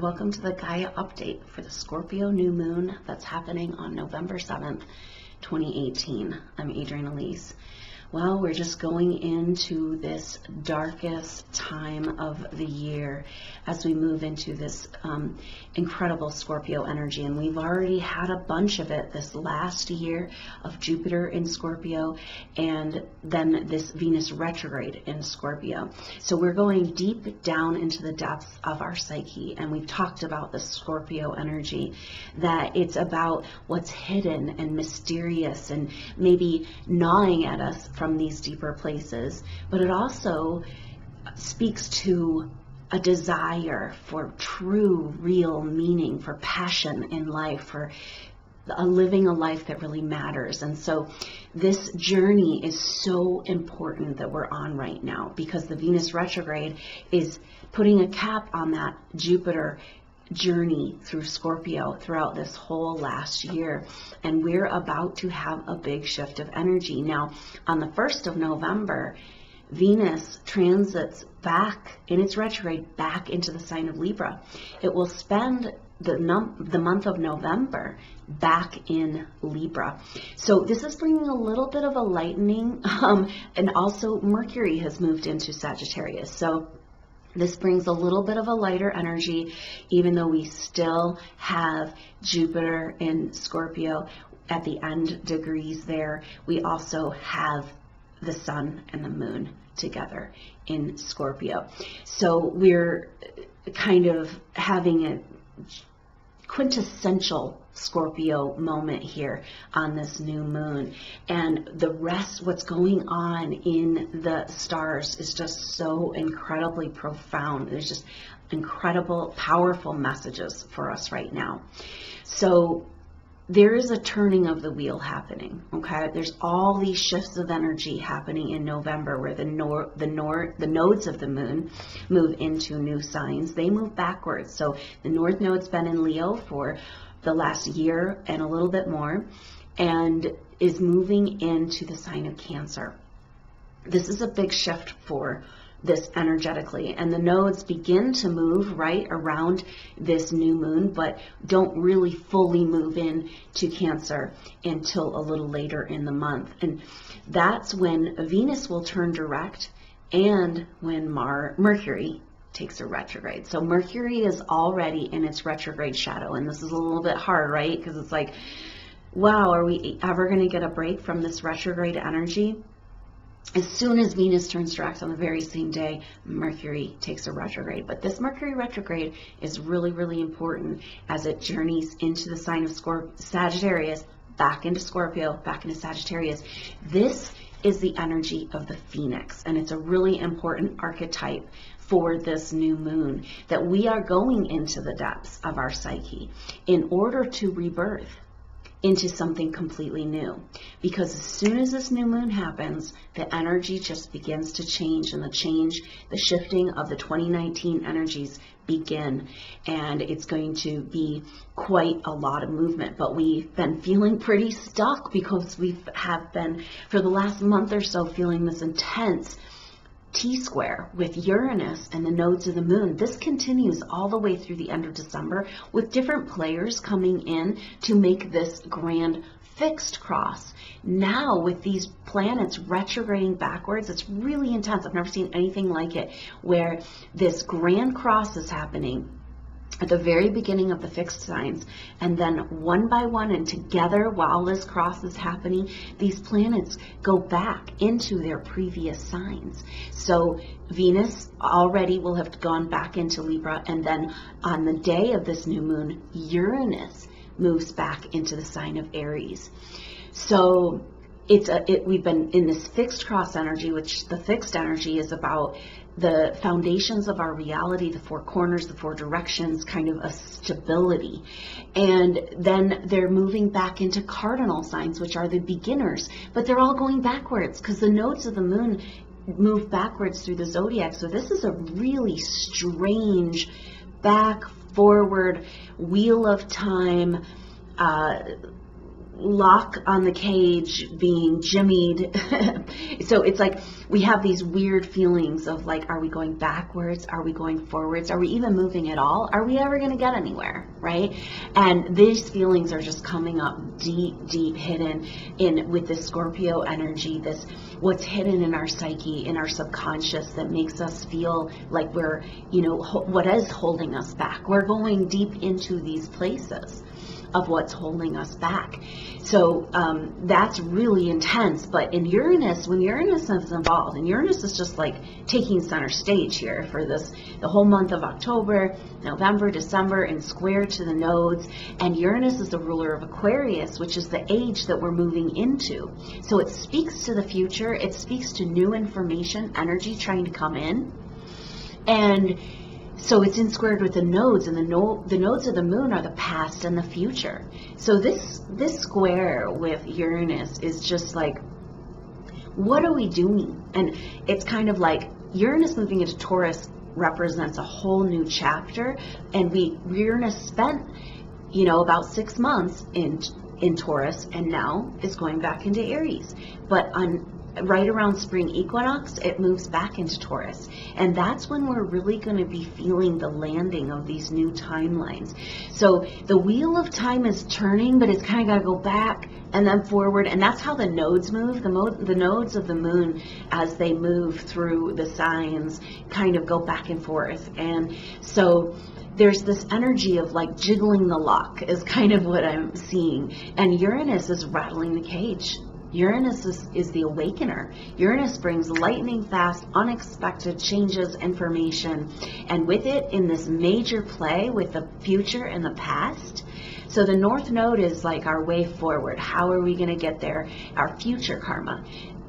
welcome to the Gaia update for the Scorpio new moon that's happening on November 7th, 2018. I'm Adrienne Elise. Well, we're just going into this darkest time of the year as we move into this incredible Scorpio energy. And we've already had a bunch of it this last year of Jupiter in Scorpio and then this Venus retrograde in Scorpio. So we're going deep down into the depths of our psyche. And we've talked about the Scorpio energy, that it's about what's hidden and mysterious and maybe gnawing at us from these deeper places, but it also speaks to a desire for true, real meaning, for passion in life, for living a life that really matters. And so this journey is so important that we're on right now, because the Venus retrograde is putting a cap on that Jupiter journey through Scorpio throughout this whole last year, and we're about to have a big shift of energy. Now, on the 1st of November, Venus transits back in its retrograde back into the sign of Libra. It will spend the month of November back in Libra. So this is bringing a little bit of a lightening, and also Mercury has moved into Sagittarius. So this brings a little bit of a lighter energy, even though we still have Jupiter in Scorpio at the end degrees there. We also have the sun and the moon together in Scorpio. So we're kind of having a quintessential Scorpio moment here on this new moon, and the rest, what's going on in the stars is just so incredibly profound. There's just incredible, powerful messages for us right now. So there is a turning of the wheel happening, okay? There's all these shifts of energy happening in November where the nodes of the moon move into new signs. They move backwards. So the north node's been in Leo for the last year and a little bit more, and is moving into the sign of Cancer. This is a big shift for this energetically, and the nodes begin to move right around this new moon, but don't really fully move in to Cancer until a little later in the month. And that's when Venus will turn direct, and when Mercury takes a retrograde. So Mercury is already in its retrograde shadow, and this is a little bit hard, right? Because it's like, wow, are we ever going to get a break from this retrograde energy? As soon as Venus turns direct on the very same day, Mercury takes a retrograde. But this Mercury retrograde is really, really important as it journeys into the sign of Sagittarius, back into Scorpio, back into Sagittarius. This is the energy of the Phoenix, and it's a really important archetype for this new moon, that we are going into the depths of our psyche in order to rebirth into something completely new. Because as soon as this new moon happens, the energy just begins to change, and the shifting of the 2019 energies begin, and it's going to be quite a lot of movement. But we've been feeling pretty stuck because we have been for the last month or so feeling this intense T-square with Uranus and the nodes of the moon. This continues all the way through the end of December, with different players coming in to make this grand fixed cross. Now with these planets retrograding backwards, it's really intense. I've never seen anything like it, where this grand cross is happening at the very beginning of the fixed signs, and then one by one and together, while this cross is happening, these planets go back into their previous signs. So Venus already will have gone back into Libra, and then on the day of this new moon, Uranus moves back into the sign of Aries. So we've been in this fixed cross energy, which the fixed energy is about the foundations of our reality, the four corners, the four directions, kind of a stability. And then they're moving back into cardinal signs, which are the beginners, but they're all going backwards because the nodes of the moon move backwards through the zodiac. So this is a really strange back forward wheel of time lock on the cage being jimmied. So it's like we have these weird feelings of like, are we going backwards? Are we going forwards? Are we even moving at all? Are we ever going to get anywhere? Right? And these feelings are just coming up deep hidden in with this Scorpio energy, this what's hidden in our psyche, in our subconscious, that makes us feel like we're, what is holding us back. We're going deep into these places of what's holding us back. So that's really intense. But in Uranus, when Uranus is involved, and Uranus is just like taking center stage here for the whole month of October, November, December, and square to the nodes. And Uranus is the ruler of Aquarius, which is the age that we're moving into. So it speaks to the future. It speaks to new information, energy trying to come in. And so it's in squared with the nodes, and the nodes of the moon are the past and the future. So this square with Uranus is just like, what are we doing? And it's kind of like Uranus moving into Taurus represents a whole new chapter, and Uranus spent, about 6 months in Taurus, and now is going back into Aries. But right around spring equinox, it moves back into Taurus. And that's when we're really going to be feeling the landing of these new timelines. So the wheel of time is turning, but it's kind of got to go back and then forward. And that's how the nodes move. The nodes of the moon, as they move through the signs, kind of go back and forth. And so there's this energy of like jiggling the lock is kind of what I'm seeing. And Uranus is rattling the cage. Uranus is the awakener. Uranus brings lightning fast, unexpected changes, information, and with it in this major play with the future and the past. So the North Node is like our way forward. How are we going to get there? Our future karma.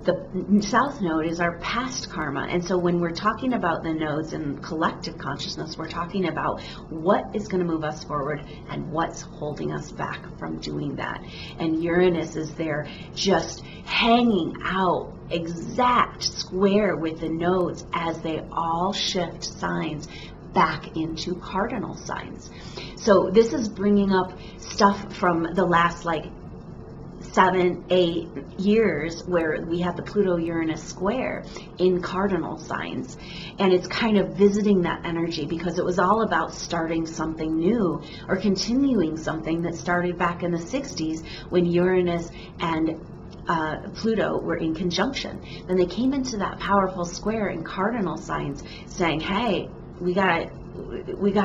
The South Node is our past karma. And so when we're talking about the nodes and collective consciousness, we're talking about what is going to move us forward and what's holding us back from doing that. And Uranus is there just hanging out exact square with the nodes as they all shift signs back into cardinal signs. So this is bringing up stuff from the last 7-8 years where we had the Pluto-Uranus square in cardinal signs, and it's kind of visiting that energy because it was all about starting something new or continuing something that started back in the 60s when Uranus and Pluto were in conjunction. Then they came into that powerful square in cardinal signs saying, hey, we got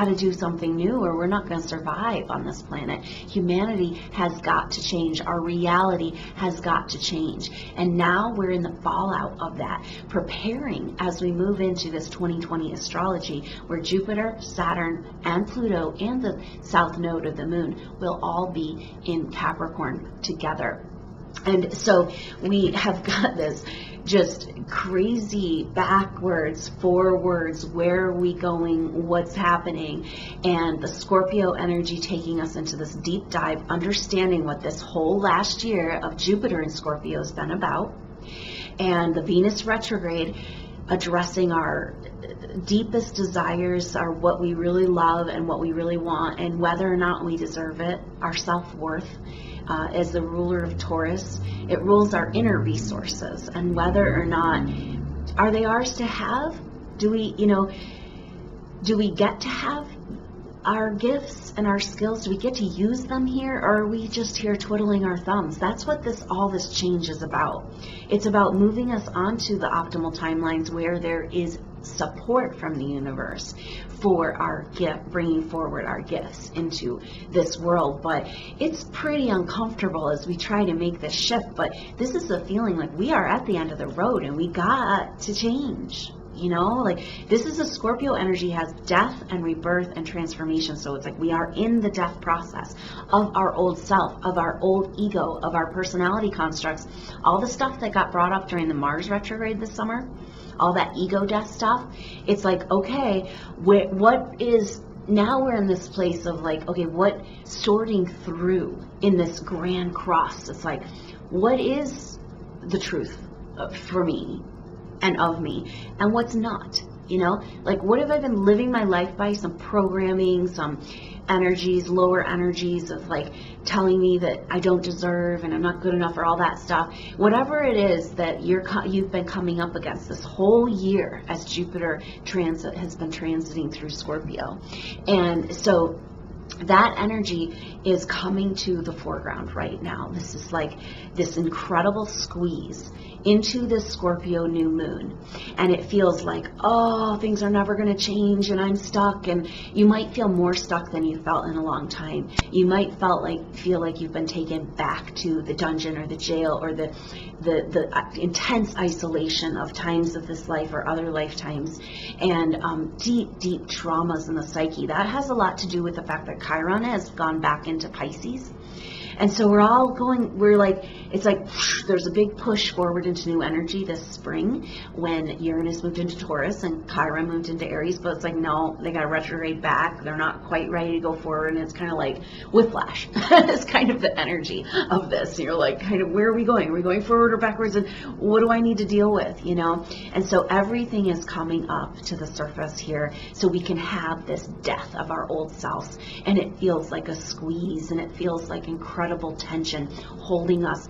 to do something new or we're not going to survive on this planet. Humanity has got to change. Our reality has got to change. And now we're in the fallout of that, preparing as we move into this 2020 astrology where Jupiter, Saturn, and Pluto and the south node of the moon will all be in Capricorn together. And so we have got this just crazy backwards, forwards, where are we going, what's happening, and the Scorpio energy taking us into this deep dive, understanding what this whole last year of Jupiter in Scorpio has been about, and the Venus retrograde addressing our deepest desires, are what we really love and what we really want, and whether or not we deserve it, our self-worth. As the ruler of Taurus, it rules our inner resources and whether or not are they ours to have. Do we get to have our gifts and our skills? Do we get to use them here, or are we just here twiddling our thumbs? That's what all this change is about. It's about moving us onto the optimal timelines where there is support from the universe for our gift, bringing forward our gifts into this world. But it's pretty uncomfortable as we try to make this shift. But this is the feeling like we are at the end of the road and we got to change. This is a Scorpio energy, has death and rebirth and transformation. So it's like we are in the death process of our old self, of our old ego, of our personality constructs, all the stuff that got brought up during the Mars retrograde this summer, all that ego death stuff. It's like, okay, what is, now we're in this place of what sorting through in this grand cross. It's like, what is the truth for me and of me, and what's not? You know, like what have I been living my life by? Some programming, some energies, lower energies of like telling me that I don't deserve and I'm not good enough or all that stuff. Whatever it is that you've been coming up against this whole year as Jupiter has been transiting through Scorpio. And so that energy is coming to the foreground right now. This is like this incredible squeeze into this Scorpio new moon. And it feels like, oh, things are never going to change and I'm stuck. And you might feel more stuck than you felt in a long time. You might feel like you've been taken back to the dungeon or the jail or the intense isolation of times of this life or other lifetimes, and deep traumas in the psyche. That has a lot to do with the fact that Chiron has gone back into Pisces. And so it's like there's a big push forward into new energy this spring when Uranus moved into Taurus and Chiron moved into Aries, but it's like, no, they got to retrograde back. They're not quite ready to go forward, and it's kind of like whiplash. It's kind of the energy of this. You're like, kind of, where are we going? Are we going forward or backwards? And what do I need to deal with, you know? And so everything is coming up to the surface here so we can have this death of our old selves. And it feels like a squeeze, and it feels like incredible tension holding us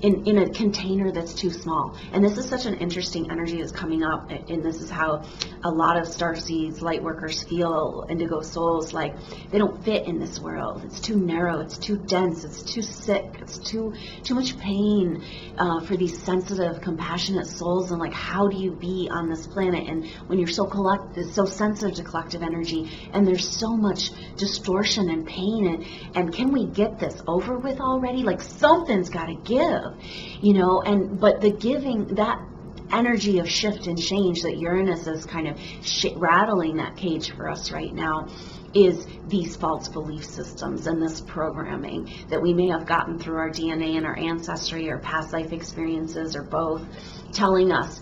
in a container that's too small. And this is such an interesting energy that's coming up, and this is how a lot of starseeds, light workers feel, indigo souls, like they don't fit in this world. It's too narrow, it's too dense, it's too sick, it's too much pain for these sensitive, compassionate souls. And like, how do you be on this planet? And when you're so sensitive to collective energy, and there's so much distortion and pain, and can we get this over with already? Like, something's got to give. You know, but the giving, that energy of shift and change that Uranus is kind of rattling that cage for us right now is these false belief systems and this programming that we may have gotten through our DNA and our ancestry or past life experiences or both, telling us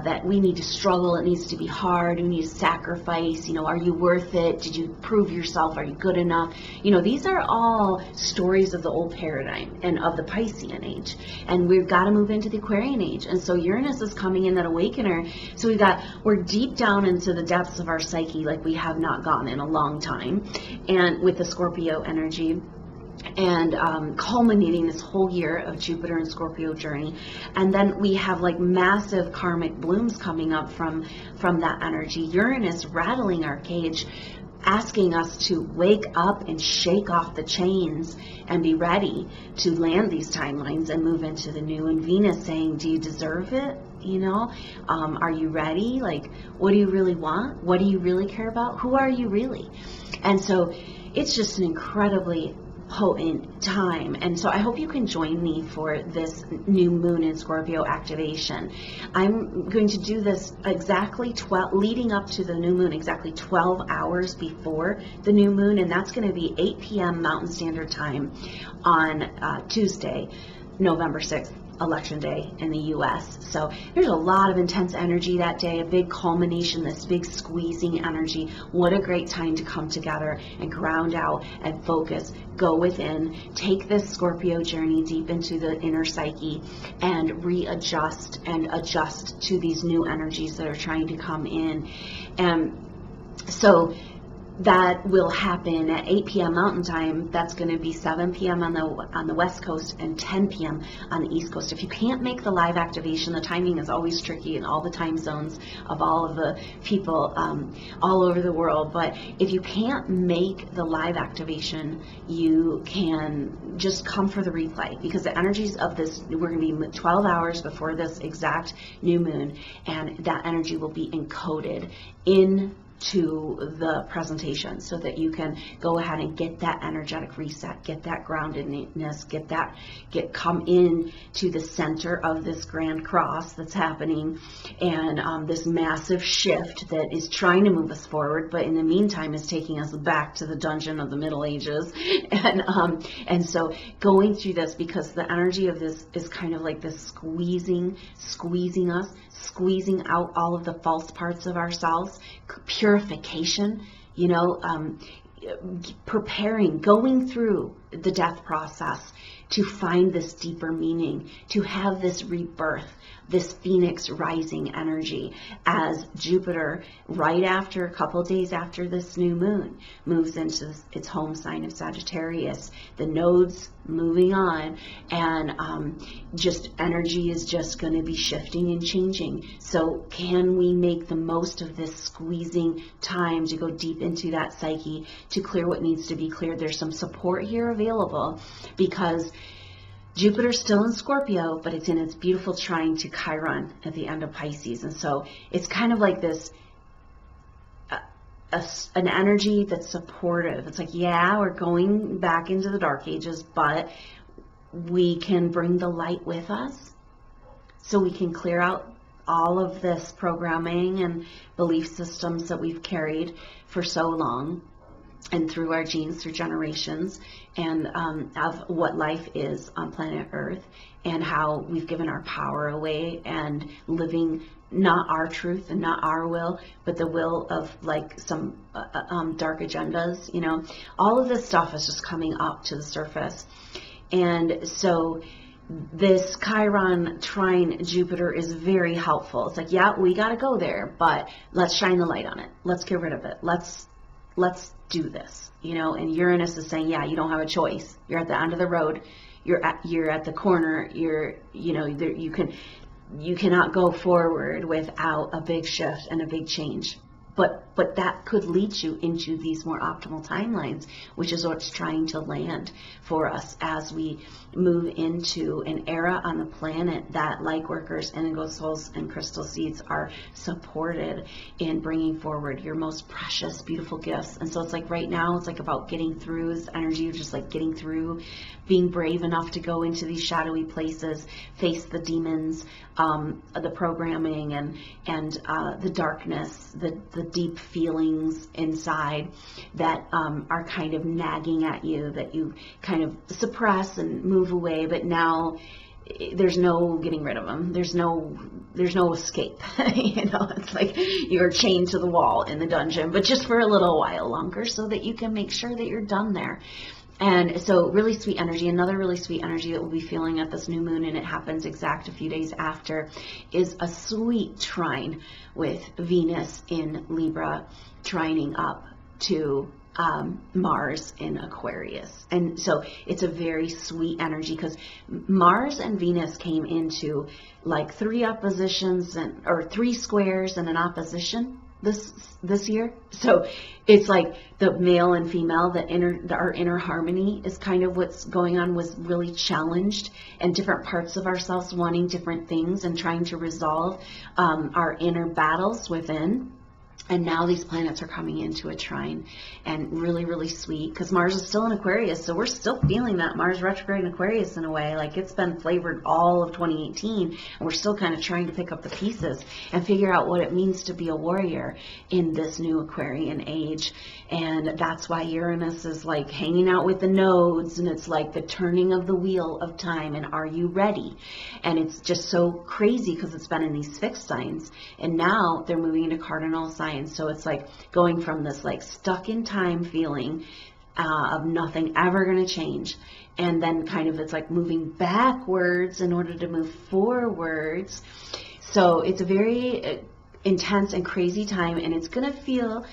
that we need to struggle, it needs to be hard, we need to sacrifice, you know, are you worth it? Did you prove yourself? Are you good enough? You know, these are all stories of the old paradigm and of the Piscean age. And we've got to move into the Aquarian age. And so Uranus is coming in, that awakener. So we're deep down into the depths of our psyche like we have not gone in a long time. And with the Scorpio energy, and culminating this whole year of Jupiter and Scorpio journey. And then we have like massive karmic blooms coming up from that energy. Uranus rattling our cage, asking us to wake up and shake off the chains and be ready to land these timelines and move into the new. And Venus saying, do you deserve it? You know, are you ready? Like, what do you really want? What do you really care about? Who are you really? And so it's just an incredibly potent time. And so I hope you can join me for this new moon in Scorpio activation. I'm going to do this exactly leading up to the new moon, exactly 12 hours before the new moon, and that's going to be 8 p.m. Mountain Standard Time on Tuesday, November 6th. Election day in the U.S. So there's a lot of intense energy that day, a big culmination, this big squeezing energy. What a great time to come together and ground out and focus, go within, take this Scorpio journey deep into the inner psyche and readjust and adjust to these new energies that are trying to come in. And so that will happen at 8 p.m. Mountain Time. That's going to be 7 p.m. on the West Coast and 10 p.m. on the East Coast. If you can't make the live activation, the timing is always tricky in all the time zones of all of the people all over the world. But if you can't make the live activation, you can just come for the replay, because the energies of this, we're going to be 12 hours before this exact new moon, and that energy will be encoded into the presentation so that you can go ahead and get that energetic reset, get that groundedness, come in to the center of this grand cross that's happening, and this massive shift that is trying to move us forward, but in the meantime is taking us back to the dungeon of the Middle Ages. And so going through this, because the energy of this is kind of like this squeezing us, squeezing out all of the false parts of ourselves, purification, preparing, going through the death process, to find this deeper meaning, to have this rebirth, this phoenix rising energy, as Jupiter, right after, a couple days after this new moon, moves into its home sign of Sagittarius. The nodes moving on, and just energy is just going to be shifting and changing. So can we make the most of this squeezing time to go deep into that psyche, to clear what needs to be cleared? There's some support here available, because Jupiter's still in Scorpio, but it's in its beautiful trine to Chiron at the end of Pisces. And so it's kind of like this, an energy that's supportive. It's like, yeah, we're going back into the dark ages, but we can bring the light with us, so we can clear out all of this programming and belief systems that we've carried for so long, and through our genes, through generations, and of what life is on planet Earth, and how we've given our power away and living not our truth and not our will, but the will of like some dark agendas. You know, all of this stuff is just coming up to the surface. And so this Chiron trine Jupiter is very helpful. It's like, yeah, we got to go there, but let's shine the light on it. Let's get rid of it. Let's do this, you know. And Uranus is saying, yeah, you don't have a choice. You're at the end of the road. You're at the corner. You cannot go forward without a big shift and a big change. But that could lead you into these more optimal timelines, which is what's trying to land for us as we move into an era on the planet that light workers, indigo souls, and crystal seeds are supported in bringing forward your most precious, beautiful gifts. And so it's like right now, it's like about getting through this energy of just like getting through, being brave enough to go into these shadowy places, face the demons, the programming, and the darkness, the deep feelings inside that are kind of nagging at you, that you kind of suppress and move away, but now there's no getting rid of them. There's no escape. You know, it's like you're chained to the wall in the dungeon, but just for a little while longer, so that you can make sure that you're done there. And so really sweet energy. Another really sweet energy that we'll be feeling at this new moon, and it happens exact a few days after, is a sweet trine with Venus in Libra, trining up to Mars in Aquarius. And so it's a very sweet energy, because Mars and Venus came into like 3 oppositions or 3 squares and an opposition this year. So it's like the male and female, our inner harmony is kind of what's going on, was really challenged, and different parts of ourselves wanting different things and trying to resolve our inner battles within. And now these planets are coming into a trine, and really, really sweet, because Mars is still in Aquarius, so we're still feeling that Mars retrograde in Aquarius in a way. Like, it's been flavored all of 2018, and we're still kind of trying to pick up the pieces and figure out what it means to be a warrior in this new Aquarian age. And that's why Uranus is like hanging out with the nodes, and it's like the turning of the wheel of time, and are you ready? And it's just so crazy, because it's been in these fixed signs, and now they're moving into cardinal signs. So it's like going from this like stuck in time feeling of nothing ever going to change, and then kind of it's like moving backwards in order to move forwards. So it's a very intense and crazy time, and it's going to feel,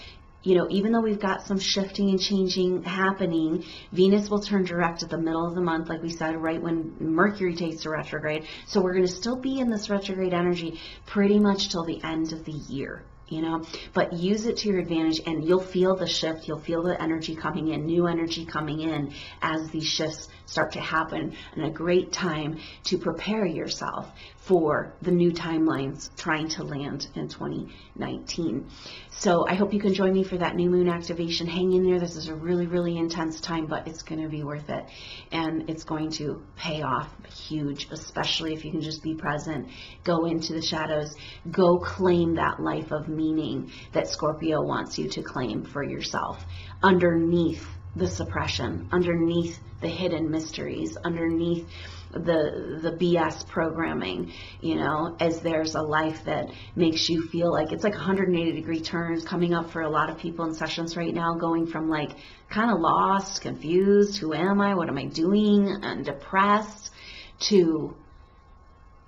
you know, even though we've got some shifting and changing happening, Venus will turn direct at the middle of the month, like we said, right when Mercury takes a retrograde. So we're going to still be in this retrograde energy pretty much till the end of the year. You know, but use it to your advantage, and you'll feel the shift. You'll feel the energy coming in, new energy coming in as these shifts start to happen, and a great time to prepare yourself for the new timelines trying to land in 2019. So I hope you can join me for that new moon activation. Hang in there. This is a really, really intense time, but it's going to be worth it, and it's going to pay off huge, especially if you can just be present, go into the shadows, go claim that life of meaning that Scorpio wants you to claim for yourself underneath the suppression, underneath the hidden mysteries, underneath the BS programming, you know, as there's a life that makes you feel like it's like 180-degree turns coming up for a lot of people in sessions right now, going from like kind of lost, confused, who am I, what am I doing, and depressed, to,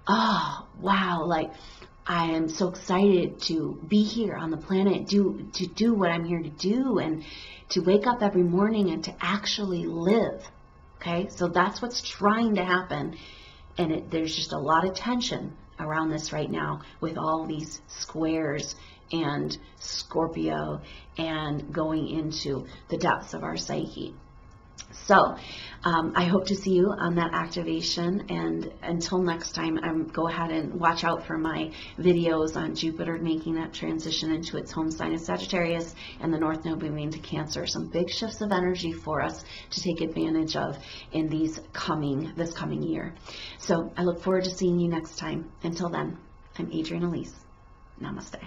oh, wow, like, I am so excited to be here on the planet, to do what I'm here to do, and to wake up every morning and to actually live. Okay, so that's what's trying to happen, and there's just a lot of tension around this right now with all these squares and Scorpio and going into the depths of our psyche. So I hope to see you on that activation, and until next time, go ahead and watch out for my videos on Jupiter making that transition into its home sign of Sagittarius and the North Node moving into Cancer. Some big shifts of energy for us to take advantage of in this coming year. So I look forward to seeing you next time. Until then, I'm Adrienne Elise. Namaste.